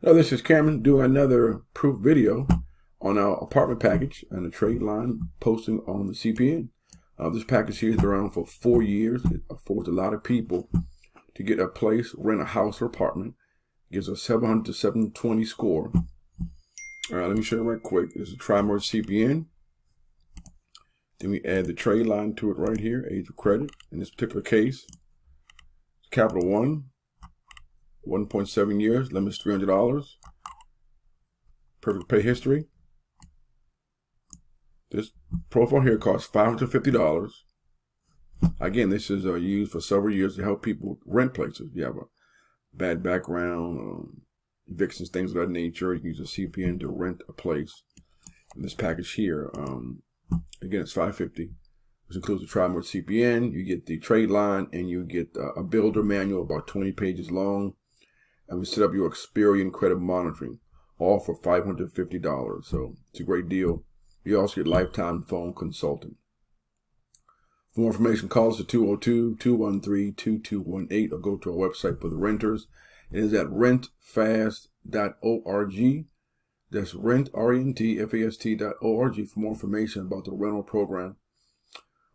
Hello, this is Cameron doing another proof video on our apartment package and a trade line posting on the CPN. This package here has been around for 4 years. It affords a lot of people to get a place, rent a house or apartment. It gives a 700 to 720 score. All right, let me show you right quick. This is a tri-merge CPN. Then we add the trade line to it right here, age of credit. In this particular case, Capital One. 1.7 years, limit is $300. Perfect pay history. This profile here costs $550. Again, this is used for several years to help people rent places. If you have a bad background, evictions, things of that nature, you can use a CPN to rent a place. In this package here, again, it's $550. Which includes the tri-merge CPN. You get the trade line, and you get a builder manual about 20 pages long. And we set up your EXPERIAN credit monitoring, all for $550. So it's a great deal. You also get lifetime phone consulting. For more information, call us at 202-213-2218 or go to our website for the renters. It is at rentfast.org. That's rentfast.org for more information about the rental program.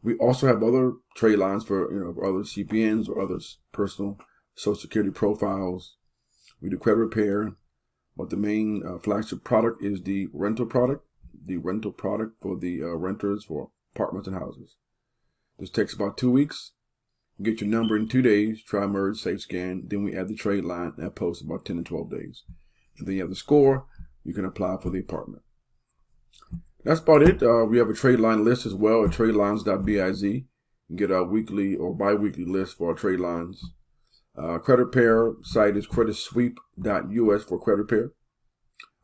We also have other trade lines for other CPNs or others personal Social Security profiles. We do credit repair, but the main flagship product is the rental product. The rental product for the renters for apartments and houses. This takes about 2 weeks. You get your number in 2 days. Try merge, safe scan. Then we add the trade line. That posts about 10 to 12 days. And then you have the score. You can apply for the apartment. That's about it. We have a trade line list as well at tradelines.biz. You can get our weekly or bi-weekly list for our trade lines. Credit repair site is creditsweep.us for credit repair.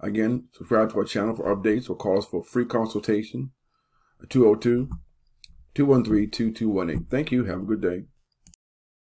Again, subscribe to our channel for updates or call us for a free consultation. 202-213-2218. Thank you. Have a good day.